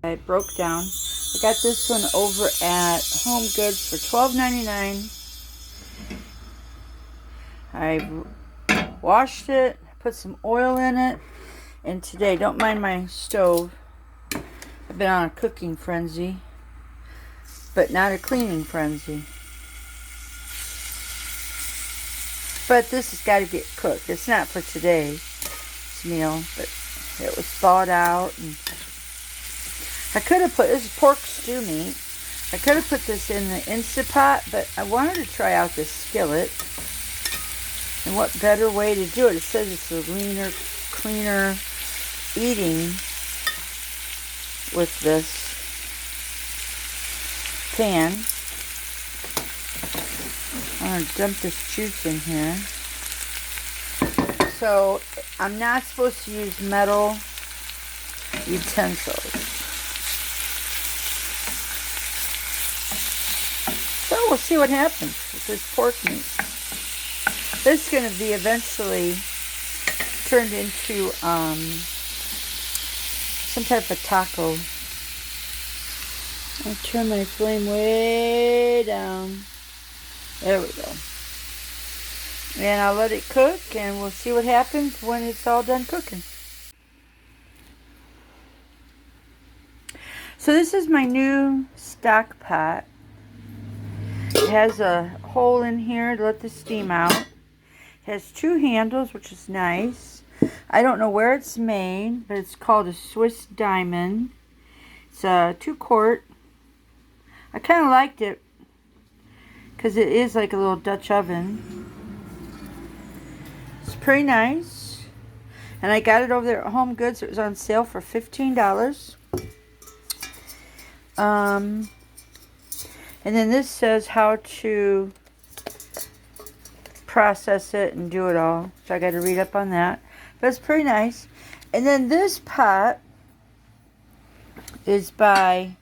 I broke down. I got this one over at Home Goods for $12.99. I washed it, put some oil in it, and today, don't mind my stove, I've been on a cooking frenzy, but not a cleaning frenzy. But this has got to get cooked. It's not for today's meal, but it was thawed out. And I could have put, this is pork stew meat. I could have put this in the Instant Pot, but I wanted to try out this skillet. And what better way to do it? It says it's a leaner, cleaner eating with this pan. I'm going to dump this juice in here. So, I'm not supposed to use metal utensils. So, we'll see what happens with this pork meat. This is going to be eventually turned into some type of taco. I'll turn my flame way down. There we go. And I'll let it cook, and we'll see what happens when it's all done cooking. So this is my new stock pot. It has a hole in here to let the steam out. It has two handles, which is nice. I don't know where it's made, but it's called a Swiss Diamond. It's a 2-quart. I kind of liked it because it is like a little Dutch oven. It's pretty nice. And I got it over there at Home Goods. It was on sale for $15. And then this says how to process it and do it all. So I got to read up on that. But it's pretty nice. And then this pot is by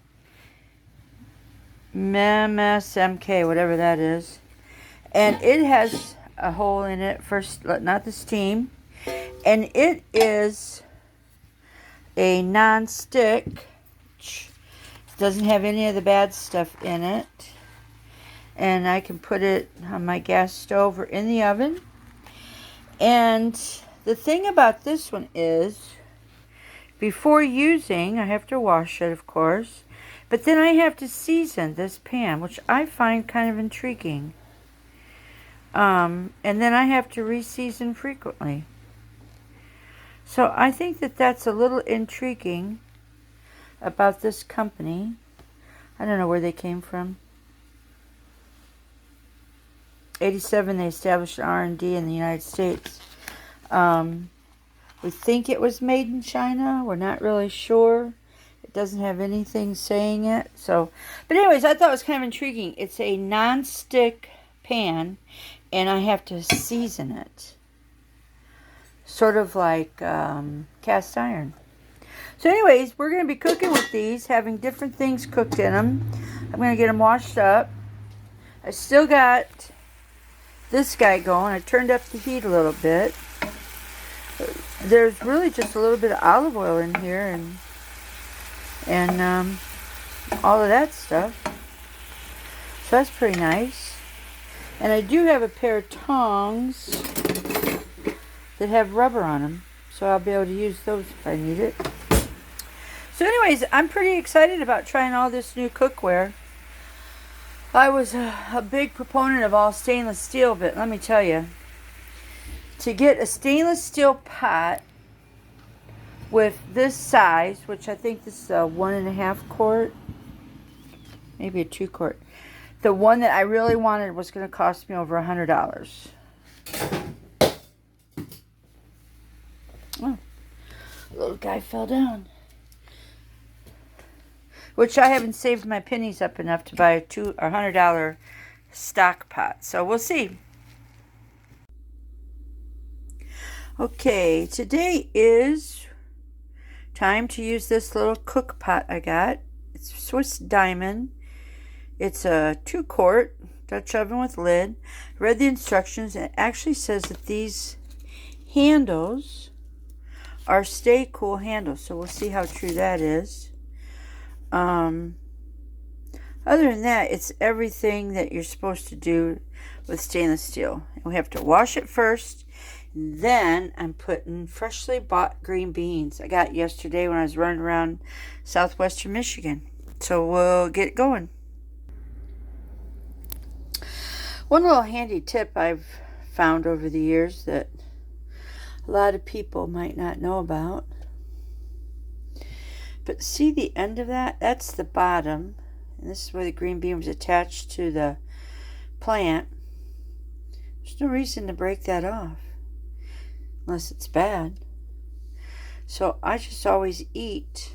MSMK, whatever that is. And it has a hole in it for not the steam. And it is a non-stick. It doesn't have any of the bad stuff in it. And I can put it on my gas stove or in the oven. And the thing about this one is, before using, I have to wash it, of course. But then I have to season this pan, which I find kind of intriguing. And then I have to re-season frequently. So I think that that's a little intriguing about this company. I don't know where they came from. 1987, they established an R&D in the United States. We think it was made in China. We're not really sure. It doesn't have anything saying it. So, but anyways, I thought it was kind of intriguing. It's a non-stick pan, and I have to season it. Sort of like cast iron. So anyways, we're going to be cooking with these, having different things cooked in them. I'm going to get them washed up. I still got this guy going. I turned up the heat a little bit. There's really just a little bit of olive oil in here and all of that stuff. So that's pretty nice. And I do have a pair of tongs that have rubber on them, so I'll be able to use those if I need it. So anyways, I'm pretty excited about trying all this new cookware. I was a big proponent of all stainless steel, but let me tell you, to get a stainless steel pot with this size, which I think this is a 1.5 quart, maybe a 2 quart. The one that I really wanted was going to cost me over $100. Oh, little guy fell down. Which I haven't saved my pennies up enough to buy a $100 stock pot. So we'll see. Okay, today is time to use this little cook pot I got. It's Swiss Diamond. It's a 2 quart Dutch oven with lid. I read the instructions, and it actually says that these handles are stay cool handles. So we'll see how true that is. Other than that, it's everything that you're supposed to do with stainless steel. And we have to wash it first. Then I'm putting freshly bought green beans I got yesterday when I was running around southwestern Michigan. So we'll get going. One little handy tip I've found over the years that a lot of people might not know about. But see the end of that? That's the bottom. And this is where the green bean was attached to the plant. There's no reason to break that off. Unless it's bad. So I just always eat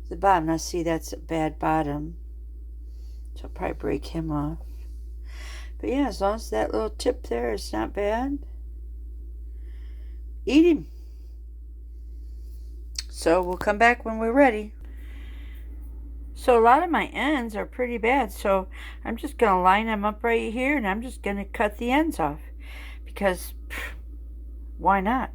the bottom. Now see, that's a bad bottom. So I'll probably break him off. But yeah, as long as that little tip there is not bad, eat him. So we'll come back when we're ready. So a lot of my ends are pretty bad. So I'm just going to line them up right here, and I'm just going to cut the ends off. Because why not?